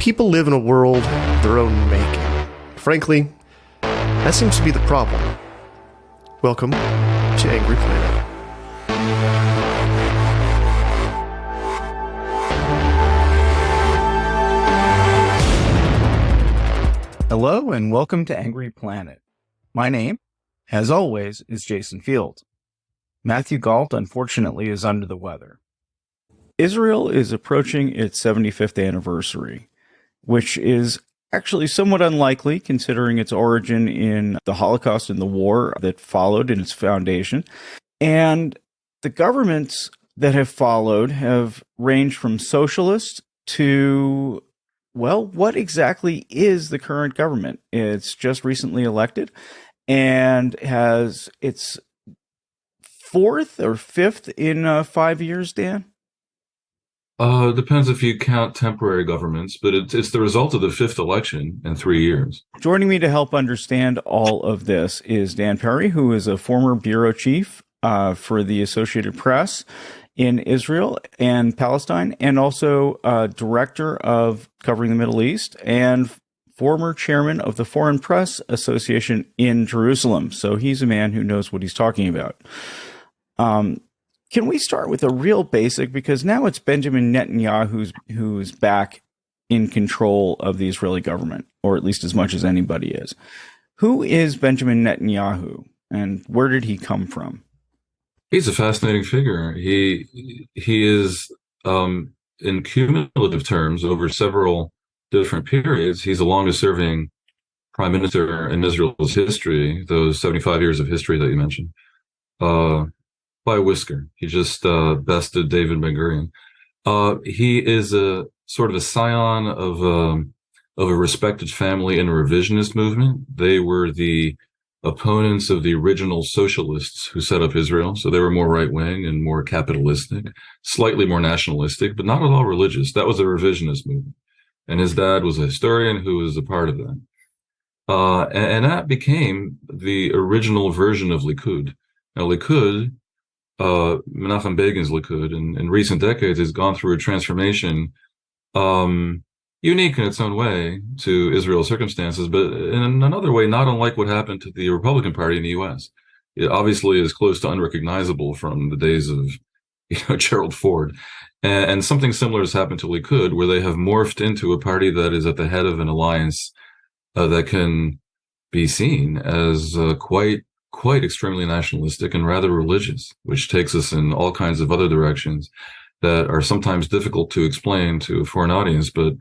people live in a world of their own making. Frankly, that seems to be the problem. Welcome to Angry Planet. Hello and welcome to Angry Planet. My name, as always, is Jason Field. Matthew Galt, unfortunately, is under the weather. Israel is approaching its 75th anniversary, which is actually somewhat unlikely considering its origin in the Holocaust and the war that followed in its foundation. And the governments that have followed have ranged from socialist to, well, what exactly is the current government? It's just recently elected and has its fourth or fifth in 5 years, Dan? Depends if you count temporary governments, but it's the result of the fifth election in 3 years. Joining me to help understand all of this is Dan Perry, who is a former bureau chief for the Associated Press in Israel and Palestine, and also director of covering the Middle East and former chairman of the Foreign Press Association in Jerusalem. So he's a man who knows what he's talking about. Can we start with a real basic, because now it's Benjamin Netanyahu who's back in control of the Israeli government, or at least as much as anybody is. Who is Benjamin Netanyahu, and where did he come from? He's a fascinating figure. He is, in cumulative terms, over several different periods, he's the longest serving prime minister in Israel's history, those 75 years of history that you mentioned. By a whisker. He just bested David Ben-Gurion. He is a sort of a scion of a respected family in the revisionist movement. They were the opponents of the original socialists who set up Israel. So they were more right-wing and more capitalistic, slightly more nationalistic, but not at all religious. That was a revisionist movement. And his dad was a historian who was a part of that. And that became the original version of Likud. Now, Likud, Menachem Begin's Likud in recent decades has gone through a transformation unique in its own way to Israel's circumstances, but in another way not unlike what happened to the Republican Party in the U.S. It obviously is close to unrecognizable from the days of Gerald Ford. And something similar has happened to Likud, where they have morphed into a party that is at the head of an alliance that can be seen as quite extremely nationalistic and rather religious, which takes us in all kinds of other directions that are sometimes difficult to explain to a foreign audience. But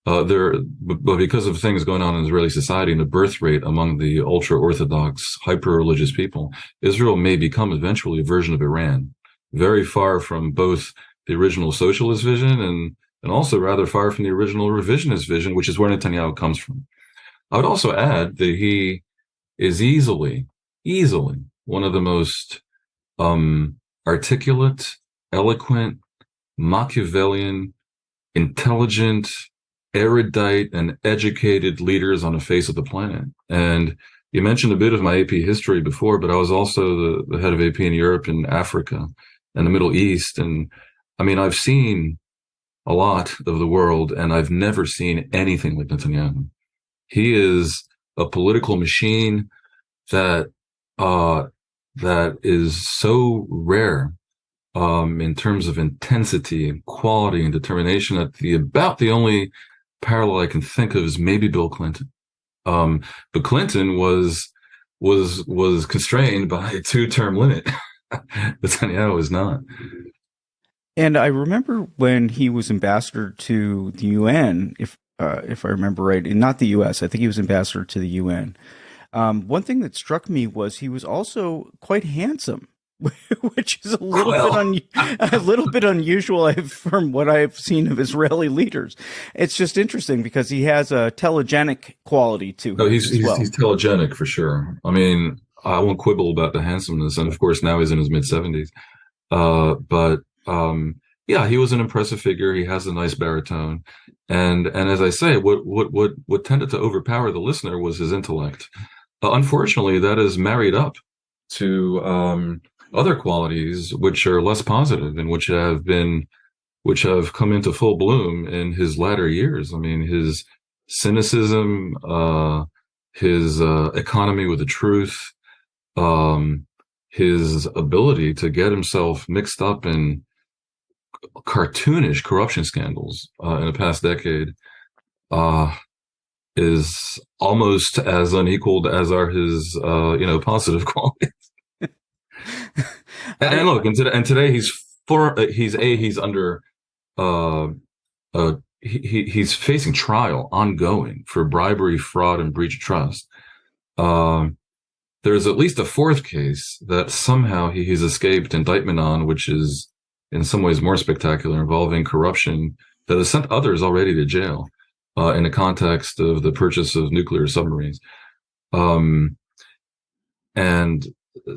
because of things going on in Israeli society and the birth rate among the ultra-Orthodox, hyper-religious people, Israel may become eventually a version of Iran, very far from both the original socialist vision and also rather far from the original revisionist vision, which is where Netanyahu comes from. I would also add that he is easily one of the most articulate, eloquent, Machiavellian, intelligent, erudite, and educated leaders on the face of the planet. And you mentioned a bit of my AP history before, but I was also the head of AP in Europe and Africa and the Middle East. And I mean, I've seen a lot of the world, and I've never seen anything like Netanyahu. He is a political machine that is so rare in terms of intensity and quality and determination that about the only parallel I can think of is maybe Bill Clinton. But Clinton was constrained by a 2-term limit. Netanyahu is not. And I remember when he was ambassador to the UN, if I remember right, and not the U.S., I think he was ambassador to the UN. One thing that struck me was he was also quite handsome, which is a little bit unusual from what I've seen of Israeli leaders. It's just interesting because he has a telegenic quality to him. He's telegenic for sure. I mean, I won't quibble about the handsomeness, and of course now he's in his mid-70s. Yeah, he was an impressive figure. He has a nice baritone, and as I say, what tended to overpower the listener was his intellect. Unfortunately, that is married up to other qualities which are less positive and which have been which have come into full bloom in his latter years. I mean, his cynicism, his economy with the truth, um, his ability to get himself mixed up in cartoonish corruption scandals in the past decade is almost as unequaled as are his positive qualities. And look, and today he's under he's facing trial ongoing for bribery, fraud, and breach of trust. There's at least a fourth case that somehow he's escaped indictment on, which is in some ways more spectacular, involving corruption that has sent others already to jail in the context of the purchase of nuclear submarines. And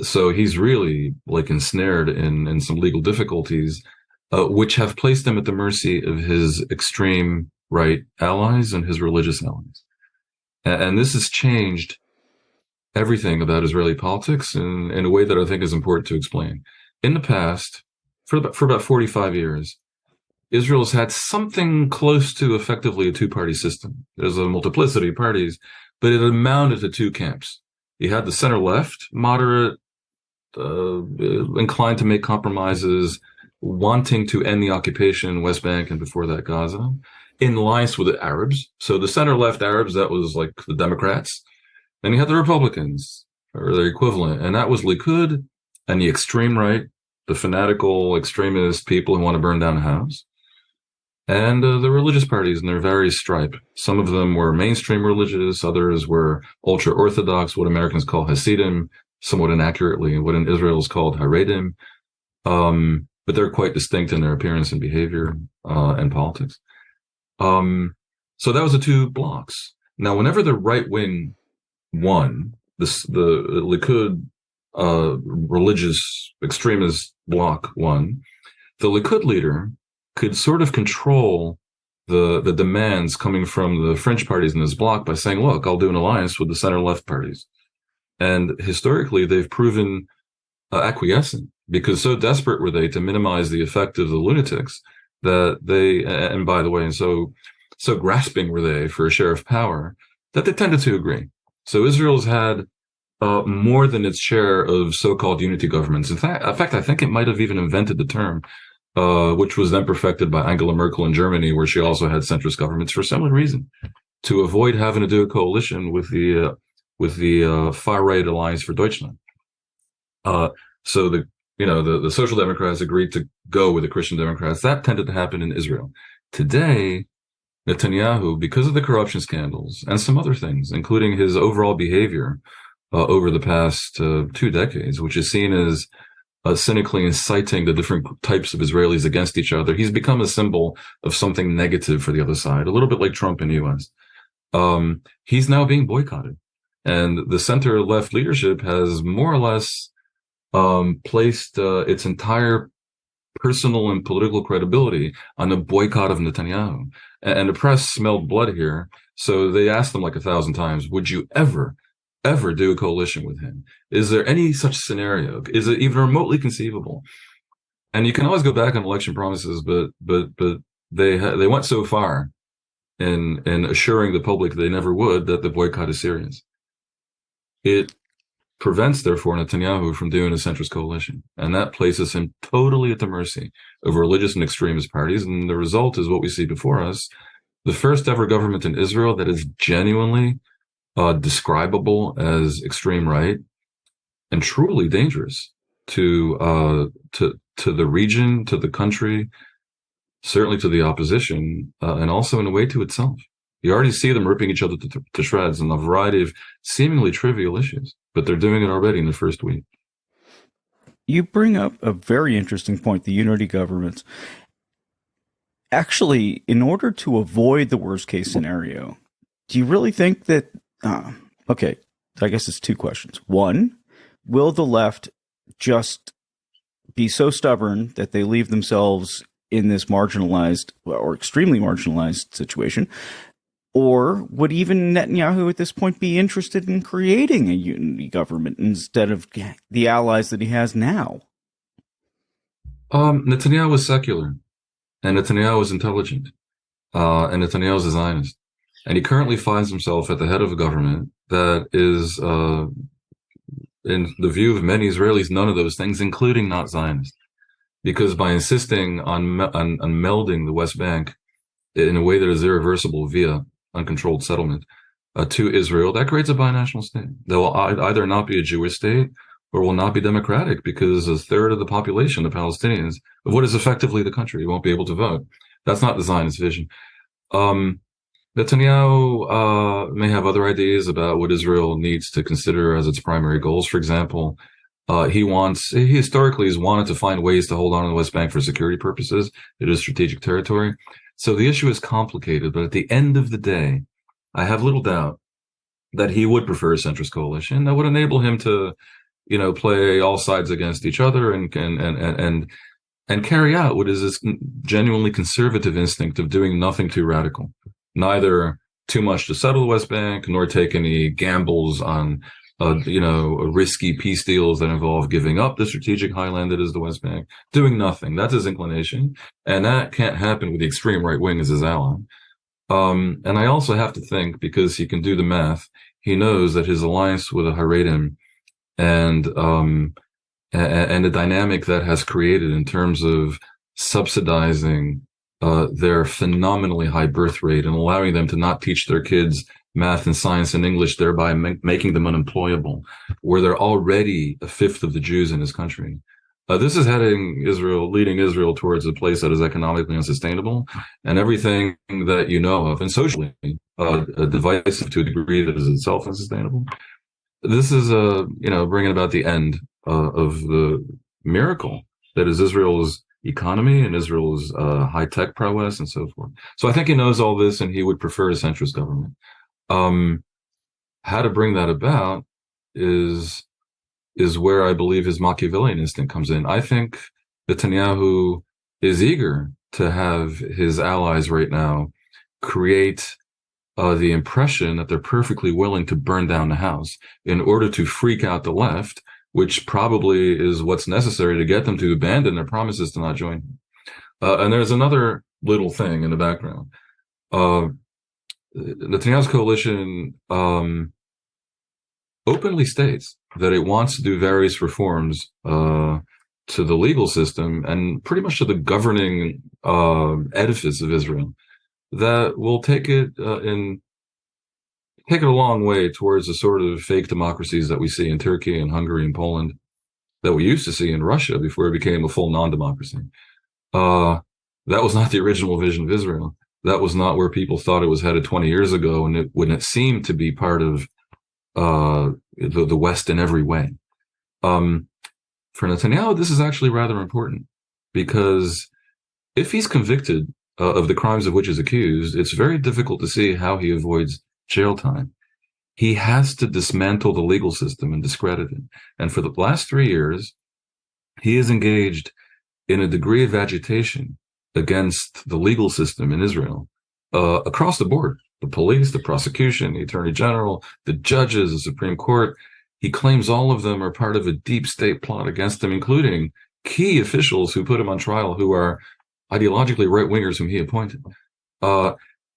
so he's really like ensnared in some legal difficulties, which have placed him at the mercy of his extreme right allies and his religious allies. And this has changed everything about Israeli politics in a way that I think is important to explain. In the past, for about 45 years, Israel has had something close to effectively a two-party system. There's a multiplicity of parties, but it amounted to two camps. You had the center-left, moderate, inclined to make compromises, wanting to end the occupation in West Bank and before that Gaza, in alliance with the Arabs. So the center-left Arabs, that was like the Democrats. Then you had the Republicans, or their equivalent, and that was Likud, and the extreme right, the fanatical extremist people who want to burn down a house, and the religious parties in their various stripe. Some of them were mainstream religious, others were ultra-Orthodox, what Americans call Hasidim, somewhat inaccurately, what in Israel is called Haredim, but they're quite distinct in their appearance and behavior and politics. So that was the two blocks. Now, whenever the right wing won, the Likud religious extremist bloc won, the Likud leader could sort of control the demands coming from the fringe parties in this bloc by saying, look, I'll do an alliance with the center-left parties. And historically, they've proven acquiescent, because so desperate were they to minimize the effect of the lunatics that they, and by the way, and so grasping were they for a share of power, that they tended to agree. So Israel's had more than its share of so-called unity governments. In fact, I think it might have even invented the term, which was then perfected by Angela Merkel in Germany, where she also had centrist governments for a similar reason, to avoid having to do a coalition with the far-right Alliance for Deutschland. So the Social Democrats agreed to go with the Christian Democrats. That tended to happen in Israel. Today, Netanyahu, because of the corruption scandals and some other things, including his overall behavior over the past 2 decades, which is seen as cynically inciting the different types of Israelis against each other, he's become a symbol of something negative for the other side, a little bit like Trump in the U.S. He's now being boycotted. And the center-left leadership has more or less placed its entire personal and political credibility on a boycott of Netanyahu. And the press smelled blood here, so they asked them like 1,000 times, would you ever do a coalition with him? Is there any such scenario? Is it even remotely conceivable? And you can always go back on election promises, but they went so far in assuring the public they never would that the boycott is serious. It prevents, therefore, Netanyahu from doing a centrist coalition. And that places him totally at the mercy of religious and extremist parties. And the result is what we see before us, the first ever government in Israel that is genuinely describable as extreme right and truly dangerous to the region, to the country, certainly to the opposition, and also in a way to itself. You already see them ripping each other to shreds on a variety of seemingly trivial issues, but they're doing it already in the first week. You bring up a very interesting point, the unity governments. Actually, in order to avoid the worst case scenario, do you really think that, okay, I guess it's two questions. One, will the left just be so stubborn that they leave themselves in this marginalized or extremely marginalized situation? Or would even Netanyahu at this point be interested in creating a unity government instead of the allies that he has now? Netanyahu was secular. And Netanyahu is intelligent. And Netanyahu is a Zionist. And he currently finds himself at the head of a government that is, in the view of many Israelis, none of those things, including not Zionist. Because by insisting on melding the West Bank in a way that is irreversible via uncontrolled settlement to Israel, that creates a binational state. That will either not be a Jewish state or will not be democratic, because a third of the population, the Palestinians, of what is effectively the country, won't be able to vote. That's not the Zionist vision. Netanyahu may have other ideas about what Israel needs to consider as its primary goals. For example, he historically has wanted to find ways to hold on to the West Bank for security purposes. It is strategic territory. So the issue is complicated, but at the end of the day, I have little doubt that he would prefer a centrist coalition that would enable him to, play all sides against each other and carry out what is this genuinely conservative instinct of doing nothing too radical, neither too much to settle the West Bank, nor take any gambles on, risky peace deals that involve giving up the strategic highland that is the West Bank, doing nothing. That's his inclination. And that can't happen with the extreme right wing as his ally. And I also have to think, because he can do the math, he knows that his alliance with the Haredim and the dynamic that has created in terms of subsidizing their phenomenally high birth rate and allowing them to not teach their kids math and science and English, thereby making them unemployable, where they're already a fifth of the Jews in his country. This is leading Israel towards a place that is economically unsustainable, and everything that you know of, and socially divisive to a degree that is itself unsustainable. This is, bringing about the end of the miracle that is Israel's economy and Israel's high-tech prowess and so forth. So I think he knows all this, and he would prefer a centrist government. How to bring that about is where I believe his Machiavellian instinct comes in. I think Netanyahu is eager to have his allies right now create the impression that they're perfectly willing to burn down the house in order to freak out the left, which probably is what's necessary to get them to abandon their promises to not join him. And there's another little thing in the background. Netanyahu's coalition openly states that it wants to do various reforms to the legal system and pretty much to the governing edifice of Israel that will take it a long way towards the sort of fake democracies that we see in Turkey and Hungary and Poland, that we used to see in Russia before it became a full non-democracy. That was not the original vision of Israel. That was not where people thought it was headed 20 years ago, when it seemed to be part of the West in every way. For Netanyahu, this is actually rather important, because if he's convicted of the crimes of which he's accused, it's very difficult to see how he avoids jail time. He has to dismantle the legal system and discredit it. And for the last 3 years, he is engaged in a degree of agitation against the legal system in Israel, across the board. The police, the prosecution, the attorney general, the judges, the Supreme Court. He claims all of them are part of a deep state plot against him, including key officials who put him on trial, who are ideologically right-wingers whom he appointed.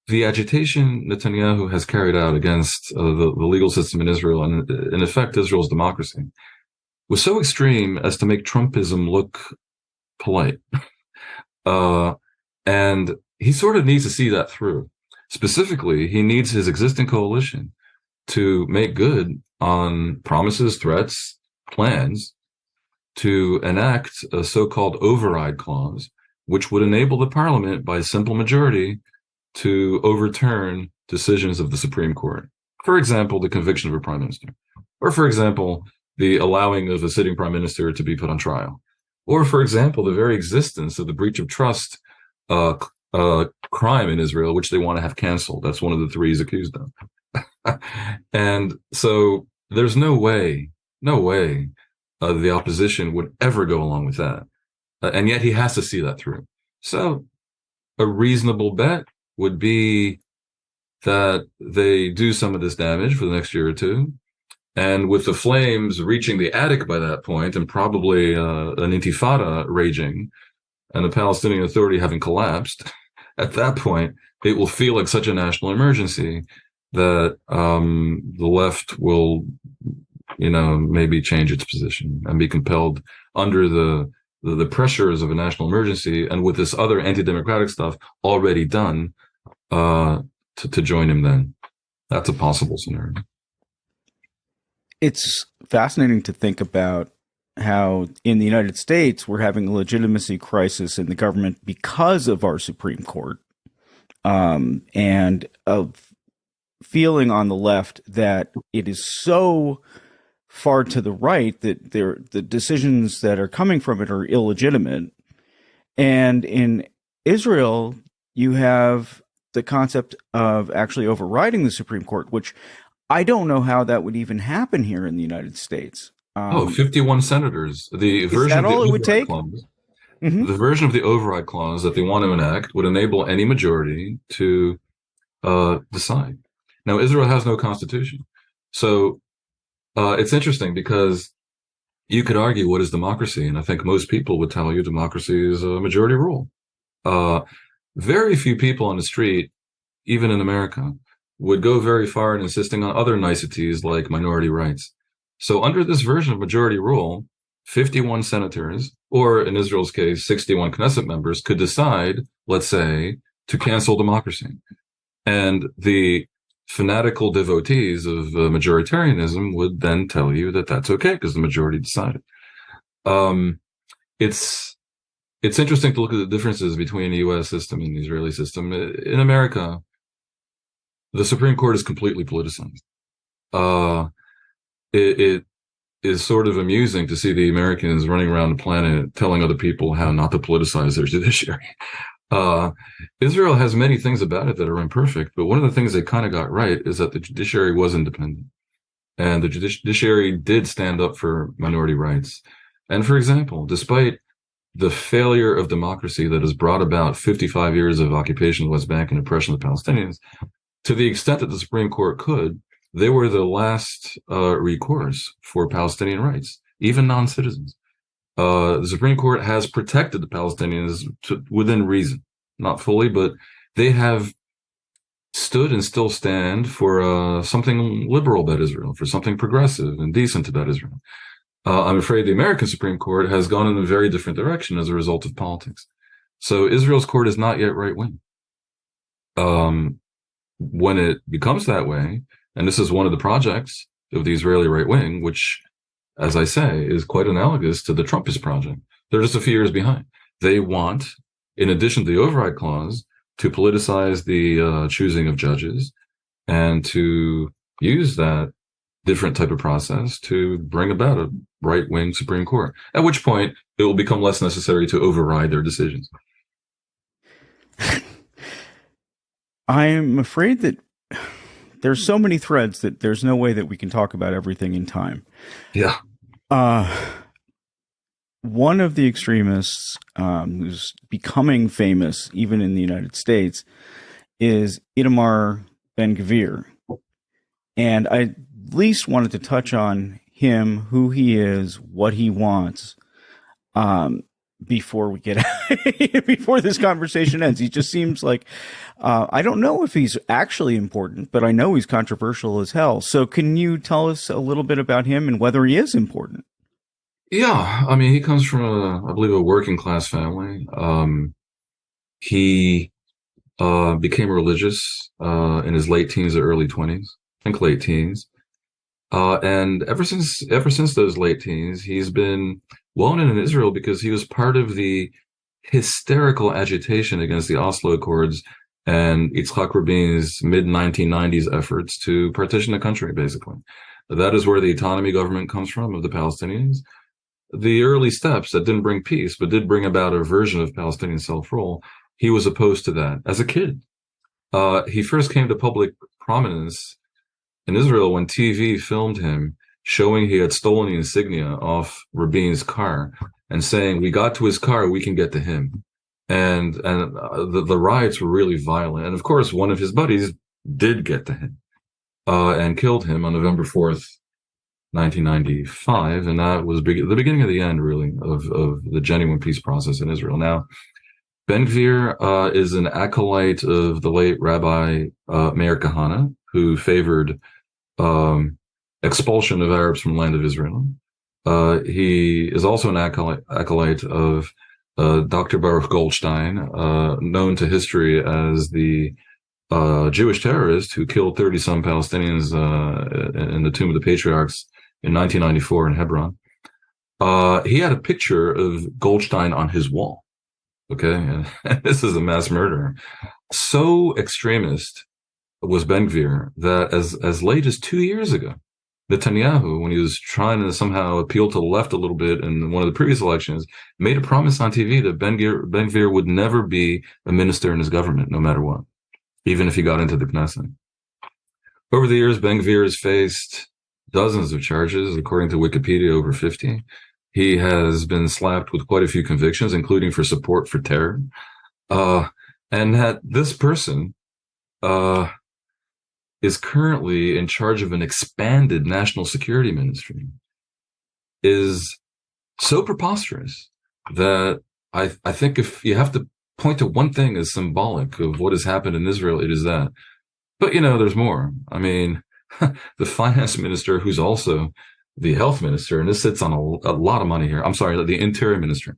The agitation Netanyahu has carried out against the legal system in Israel, and in effect Israel's democracy, was so extreme as to make Trumpism look polite. And he sort of needs to see that through. Specifically, he needs his existing coalition to make good on promises, threats, plans to enact a so-called override clause, which would enable the parliament by a simple majority to overturn decisions of the Supreme Court. For example, the conviction of a prime minister. Or, for example, the allowing of a sitting prime minister to be put on trial. Or, for example, the very existence of the breach of trust crime in Israel, which they want to have canceled. That's one of the 3 he's accused of. And so there's no way the opposition would ever go along with that. And yet he has to see that through. So a reasonable bet would be that they do some of this damage for the next year or two. And with the flames reaching the attic by that point, and probably an intifada raging, and the Palestinian Authority having collapsed, at that point, it will feel like such a national emergency that the left will, maybe change its position and be compelled under the pressures of a national emergency, and with this other anti-democratic stuff already done, to join him then. That's a possible scenario. It's fascinating to think about how in the United States we're having a legitimacy crisis in the government because of our Supreme Court, and a feeling on the left that it is so far to the right that the decisions that are coming from it are illegitimate. And in Israel, you have the concept of actually overriding the Supreme Court, which I don't know how that would even happen here in the United States. 51 senators. The version that of the all it would take? Clause, the version of the override clause that they want to enact would enable any majority to decide. Now, Israel has no constitution. So it's interesting because you could argue, what is democracy? And I think most people would tell you democracy is a majority rule. Very few people on the street, even in America, would go very far in insisting on other niceties like minority rights. So under this version of majority rule, 51 senators, or in Israel's case, 61 Knesset members, could decide, let's say, to cancel democracy. And the fanatical devotees of majoritarianism would then tell you that that's okay because the majority decided. It's interesting to look at the differences between the U.S. system and the Israeli system. In America, the Supreme Court is completely politicized. It is sort of amusing to see the Americans running around the planet telling other people how not to politicize their judiciary. Israel has many things about it that are imperfect, but one of the things they kind of got right is that the judiciary was independent. And the judiciary did stand up for minority rights. And for example, despite the failure of democracy that has brought about 55 years of occupation of the West Bank and oppression of the Palestinians, to the extent that the Supreme Court could, they were the last recourse for Palestinian rights, even non-citizens. The Supreme Court has protected the Palestinians within reason, not fully, but they have stood and still stand for something liberal about Israel, for something progressive and decent about Israel. I'm afraid the American Supreme Court has gone in a very different direction as a result of politics. So Israel's court is not yet right-wing. When it becomes that way, and this is one of the projects of the Israeli right-wing, which, as I say, is quite analogous to the Trumpist project. They're just a few years behind. They want, in addition to the override clause, to politicize the choosing of judges and to use that different type of process to bring about a right-wing Supreme Court, at which point it will become less necessary to override their decisions. I'm afraid that there's so many threads that there's no way that we can talk about everything in time. Yeah. One of the extremists who's becoming famous, even in the United States, is Itamar Ben-Gvir. And I at least wanted to touch on him, who he is, what he wants, before we get before this conversation ends. He just seems like I don't know if he's actually important, but I know he's controversial as hell. So can you tell us a little bit about him and whether he is important? Yeah, I mean, he comes from I believe a working class family. He became religious in his late teens or early 20s, I think late teens. And ever since those late teens, he's been well known in Israel because he was part of the hysterical agitation against the Oslo Accords and Yitzhak Rabin's mid-1990s efforts to partition the country, basically. That is where the autonomy government comes from, of the Palestinians. The early steps that didn't bring peace, but did bring about a version of Palestinian self-rule, he was opposed to that as a kid. He first came to public prominence in Israel when TV filmed him showing he had stolen the insignia off Rabin's car and saying, "We got to his car, we can get to him." And the riots were really violent. And of course, one of his buddies did get to him and killed him on November 4th, 1995, and that was the beginning of the end, really, of the genuine peace process in Israel. Now, Ben Gvir is an acolyte of the late Rabbi Meir Kahane, who favored expulsion of Arabs from the land of Israel. He is also an acolyte of Dr. Baruch Goldstein, known to history as the Jewish terrorist who killed 30-some Palestinians in the Tomb of the Patriarchs in 1994 in Hebron. He had a picture of Goldstein on his wall. Okay, and this is a mass murderer. So extremist was Ben Gvir that as late as 2 years ago, Netanyahu, when he was trying to somehow appeal to the left a little bit in one of the previous elections, made a promise on TV that Ben Gvir would never be a minister in his government, no matter what, even if he got into the Knesset. Over the years, Ben Gvir has faced dozens of charges, according to Wikipedia, over 50. He has been slapped with quite a few convictions, including for support for terror. And that this person is currently in charge of an expanded national security ministry is so preposterous that I think if you have to point to one thing as symbolic of what has happened in Israel, it is that. But, there's more. I mean, the finance minister, who's also the health minister, and this sits on a lot of money here. I'm sorry, the interior minister,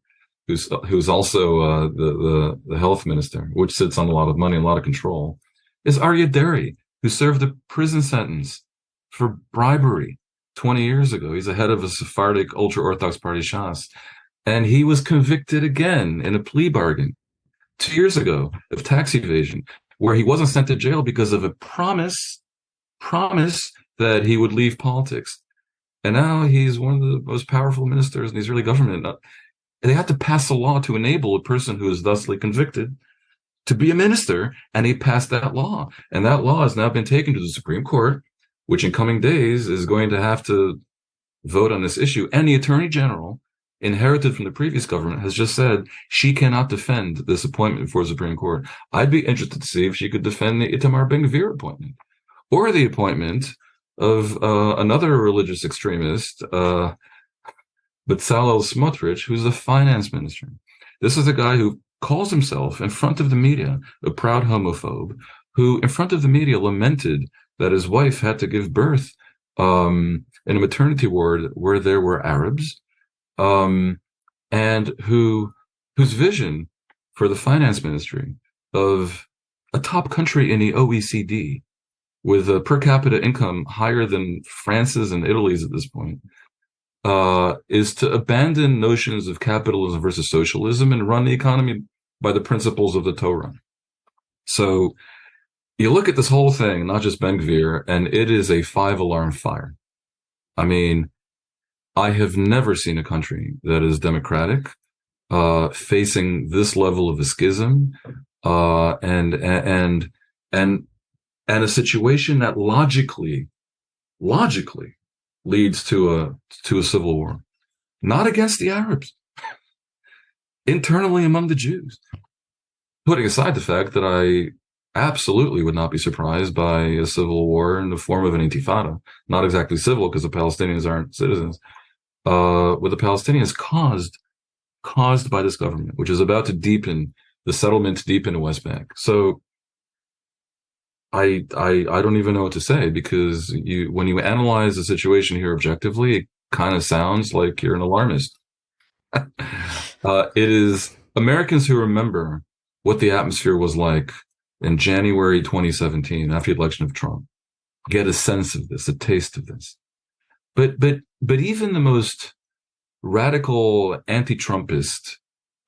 who's also the health minister, which sits on a lot of money, a lot of control, is Aryeh Deri, who served a prison sentence for bribery 20 years ago. He's the head of a Sephardic ultra-Orthodox party, Shas, and he was convicted again in a plea bargain 2 years ago of tax evasion, where he wasn't sent to jail because of a promise that he would leave politics. And now he's one of the most powerful ministers in the Israeli government. They had to pass a law to enable a person who is thusly convicted to be a minister, and he passed that law. And that law has now been taken to the Supreme Court, which in coming days is going to have to vote on this issue. And the Attorney General, inherited from the previous government, has just said she cannot defend this appointment for the Supreme Court. I'd be interested to see if she could defend the Itamar Ben-Gvir appointment, or the appointment of another religious extremist, Bezalel Smotrich, who's the finance minister. This is a guy who calls himself, in front of the media, a proud homophobe, who, in front of the media, lamented that his wife had to give birth in a maternity ward where there were Arabs, and whose vision for the finance ministry of a top country in the OECD, with a per capita income higher than France's and Italy's at this point, is to abandon notions of capitalism versus socialism and run the economy by the principles of the Torah. So you look at this whole thing, not just Ben Gvir, and it is a 5-alarm fire. I mean, I have never seen a country that is democratic, facing this level of a schism, and a situation that logically leads to a civil war, not against the Arabs, internally among the Jews. Putting aside the fact that I absolutely would not be surprised by a civil war in the form of an intifada, not exactly civil because the Palestinians aren't citizens, with the Palestinians caused by this government, which is about to deepen the settlement deep in the West Bank. So I don't even know what to say, because when you analyze the situation here objectively, it kind of sounds like you're an alarmist. It is Americans who remember what the atmosphere was like in January 2017 after the election of Trump get a sense of this, a taste of this. But even the most radical anti-Trumpist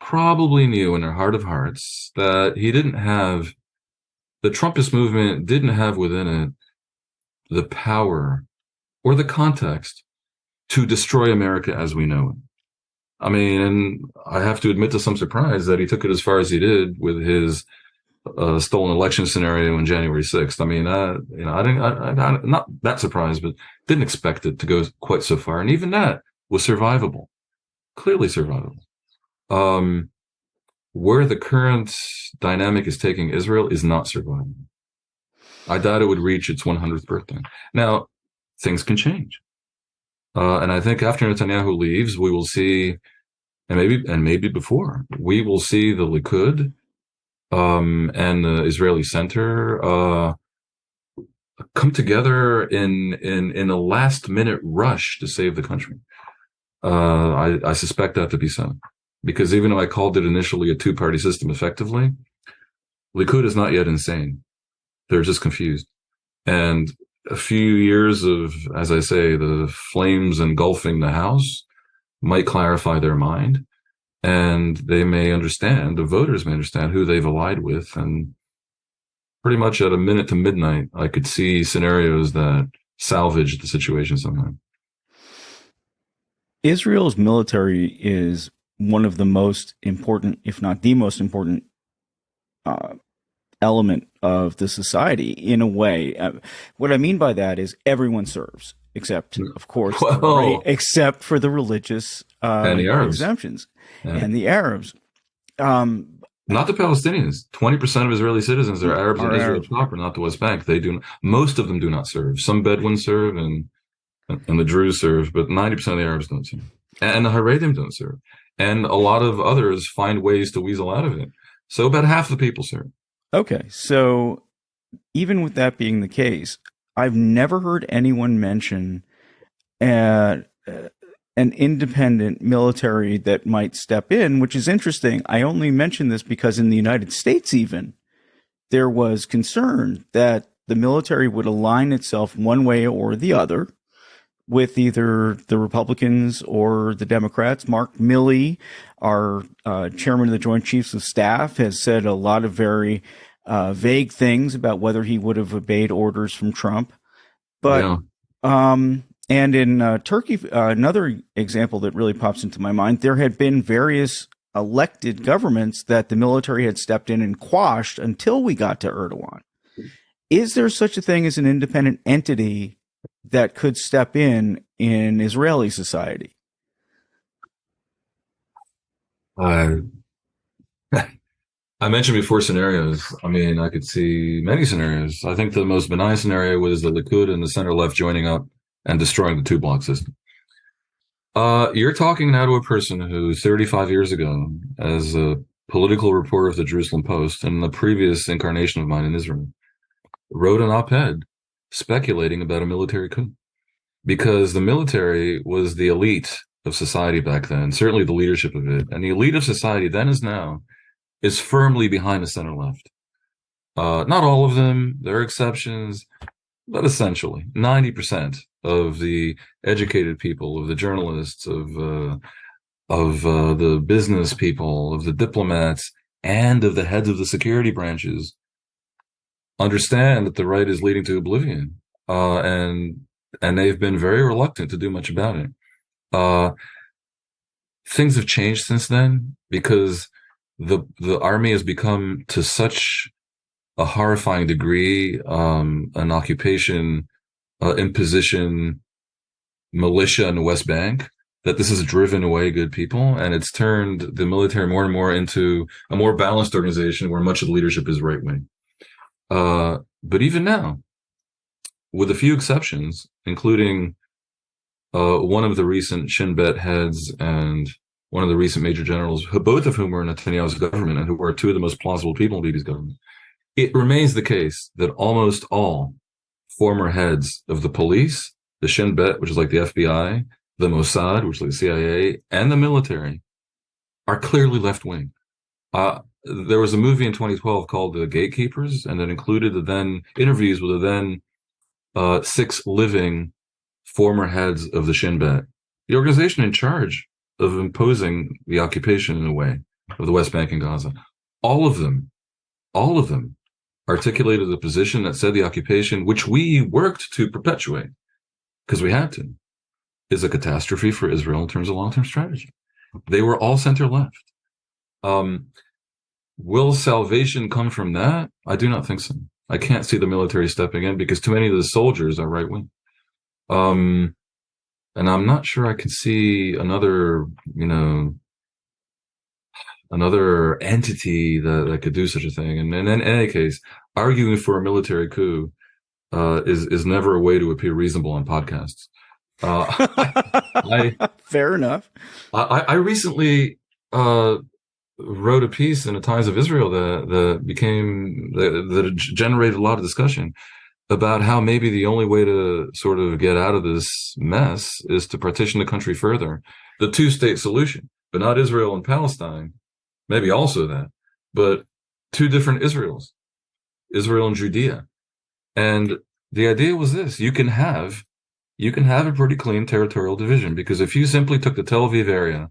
probably knew in their heart of hearts that the Trumpist movement didn't have within it the power or the context to destroy America as we know it. I mean, and I have to admit to some surprise that he took it as far as he did with his stolen election scenario on January 6th. I mean, I'm not that surprised, but didn't expect it to go quite so far. And even that was survivable, clearly survivable. Where the current dynamic is taking Israel is not survivable. I doubt it would reach its 100th birthday. Now, things can change. And I think after Netanyahu leaves, we will see, and maybe before, we will see the Likud and the Israeli Center come together in a last minute rush to save the country. I suspect that to be so, because even though I called it initially a two-party system effectively, Likud is not yet insane. They're just confused. And a few years of, as I say, the flames engulfing the house might clarify their mind, and they may understand, the voters may understand who they've allied with. And pretty much at a minute to midnight, I could see scenarios that salvage the situation somehow. Israel's military is one of the most important, if not the most important, element of the society in a way. What I mean by that is everyone serves, except, of course, except for the religious and the Arabs. exemptions and the Arabs. Not the Palestinians. 20% of Israeli citizens are Arabs in Israel proper, not the West Bank. They do. Most of them do not serve. Some Bedouins serve, and the Druze serve, but 90% of the Arabs don't serve, and the Haredim don't serve, and a lot of others find ways to weasel out of it. So about half the people serve. Okay, so even with that being the case, I've never heard anyone mention an independent military that might step in, which is interesting. I only mention this because in the United States, even, there was concern that the military would align itself one way or the other with either the Republicans or the Democrats. Mark Milley, our chairman of the Joint Chiefs of Staff, has said a lot of very vague things about whether he would have obeyed orders from Trump. But and in Turkey, another example that really pops into my mind, there had been various elected governments that the military had stepped in and quashed until we got to Erdogan. Is there such a thing as an independent entity that could step in Israeli society? I mentioned before scenarios. I mean, I could see many scenarios. I think the most benign scenario was the Likud and the center left joining up and destroying the two-block system. You're talking now to a person who 35 years ago, as a political reporter of the Jerusalem Post and the previous incarnation of mine in Israel, wrote an op-ed speculating about a military coup, because the military was the elite of society back then, certainly the leadership of it. And the elite of society then as now is firmly behind the center left. Not all of them, there are exceptions, but essentially 90% of the educated people, of the journalists, of the business people, of the diplomats, and of the heads of the security branches understand that the right is leading to oblivion, and they've been very reluctant to do much about it. Things have changed since then, because the army has become to such a horrifying degree an occupation, imposition, militia in the West Bank, that this has driven away good people, and it's turned the military more and more into a more balanced organization where much of the leadership is right wing. But even now, with a few exceptions, including one of the recent Shin Bet heads and one of the recent major generals, both of whom were in Netanyahu's government and who are two of the most plausible people in Bibi's government, it remains the case that almost all former heads of the police, the Shin Bet, which is like the FBI, the Mossad, which is like the CIA, and the military, are clearly left-wing. There was a movie in 2012 called The Gatekeepers, and that included the then interviews with the then 6 living former heads of the Shin Bet, the organization in charge of imposing the occupation in a way of the West Bank and Gaza. All of them articulated a position that said the occupation, which we worked to perpetuate because we had to, is a catastrophe for Israel in terms of long-term strategy. They were all center left. Will salvation come from that? I do not think so. I can't see the military stepping in because too many of the soldiers are right wing. And I'm not sure I can see another entity that could do such a thing. And in any case, arguing for a military coup is never a way to appear reasonable on podcasts. I Fair enough. I recently wrote a piece in the Times of Israel that generated a lot of discussion about how maybe the only way to sort of get out of this mess is to partition the country further. The two-state solution, but not Israel and Palestine, maybe also that, but two different Israels, Israel and Judea. And the idea was this: you can have a pretty clean territorial division, because if you simply took the Tel Aviv area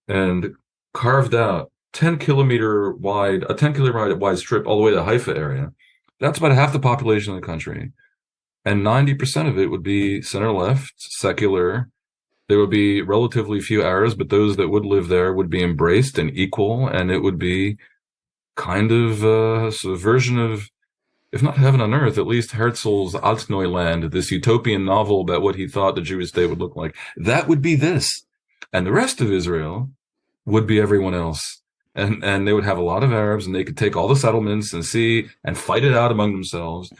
and carved out a 10 kilometer wide strip all the way to the Haifa area, that's about half the population of the country. And 90% of it would be center left, secular. There would be relatively few Arabs, but those that would live there would be embraced and equal. And it would be kind of a version of, if not heaven on earth, at least Herzl's Altneuland, this utopian novel about what he thought the Jewish state would look like. That would be this. And the rest of Israel would be everyone else. And they would have a lot of Arabs, and they could take all the settlements and fight it out among themselves.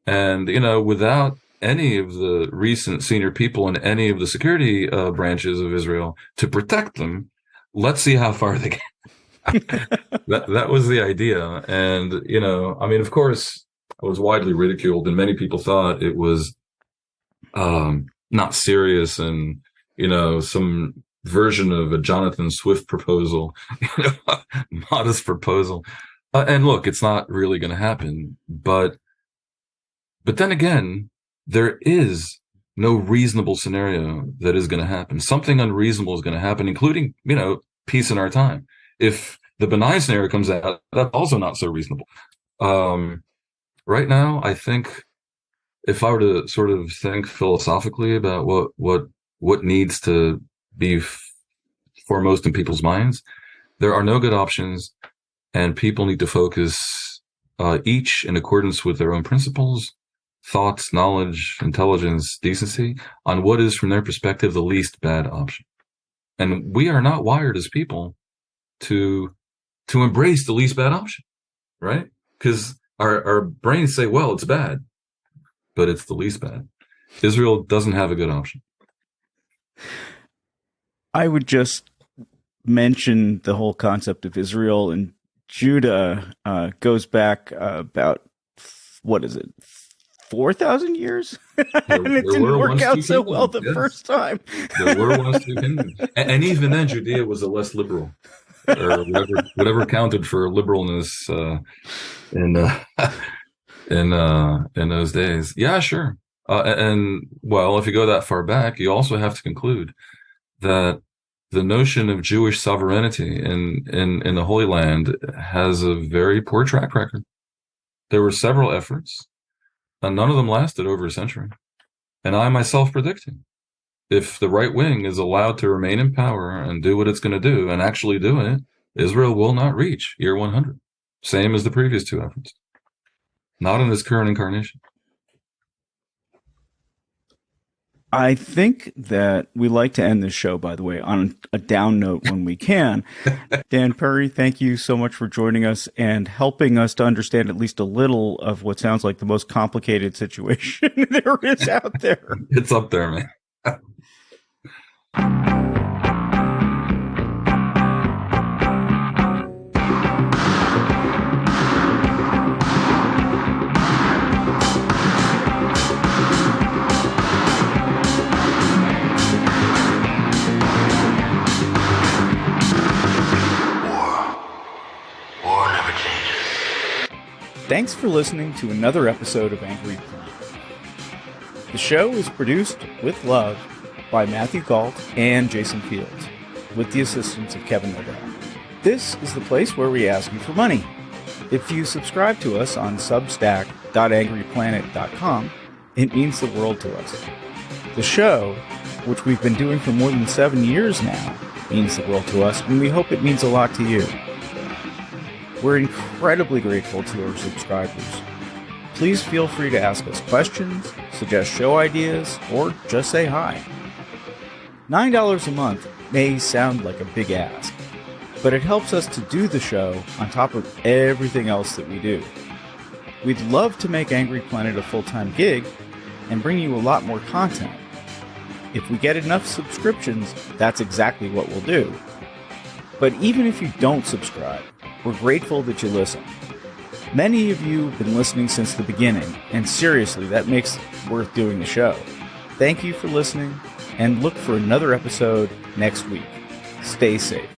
And, without any of the recent senior people in any of the security branches of Israel to protect them, let's see how far they get. That was the idea. And, of course, I was widely ridiculed, and many people thought it was not serious and, some version of a Jonathan Swift proposal, modest proposal. And look, it's not really going to happen. But then again, there is no reasonable scenario that is going to happen. Something unreasonable is going to happen, including, peace in our time. If the benign scenario comes out, that's also not so reasonable. Right now, I think if I were to sort of think philosophically about what needs to be foremost in people's minds, there are no good options, and people need to focus each in accordance with their own principles, thoughts, knowledge, intelligence, decency, on what is, from their perspective, the least bad option. And we are not wired as people to embrace the least bad option, right? Because our brains say, well, it's bad, but it's the least bad. Israel doesn't have a good option. I would just mention the whole concept of Israel and Judah goes back about, 4,000 years? And it didn't work out so well the first time. There were once two kingdoms. And even then, Judea was a less liberal, or whatever counted for liberalness in those days. Yeah, sure. And if you go that far back, you also have to conclude that the notion of Jewish sovereignty in the Holy Land has a very poor track record. There were several efforts, and none of them lasted over a century. And I myself predicting, if the right wing is allowed to remain in power and do what it's going to do, and actually doing it, Israel will not reach year 100. Same as the previous two efforts. Not in its current incarnation. I think that we like to end this show, by the way, on a down note when we can. Dan Perry, thank you so much for joining us and helping us to understand at least a little of what sounds like the most complicated situation there is out there. It's up there, man. Thanks for listening to another episode of Angry Planet. The show is produced with love by Matthew Galt and Jason Fields, with the assistance of Kevin Nodell. This is the place where we ask you for money. If you subscribe to us on substack.angryplanet.com, it means the world to us. The show, which we've been doing for more than 7 years now, means the world to us, and we hope it means a lot to you. We're incredibly grateful to our subscribers. Please feel free to ask us questions, suggest show ideas, or just say hi. $9 a month may sound like a big ask, but it helps us to do the show on top of everything else that we do. We'd love to make Angry Planet a full-time gig and bring you a lot more content, If we get enough subscriptions, that's exactly what we'll do. But even if you don't subscribe, we're grateful that you listen. Many of you have been listening since the beginning, and seriously, that makes it worth doing the show. Thank you for listening, and look for another episode next week. Stay safe.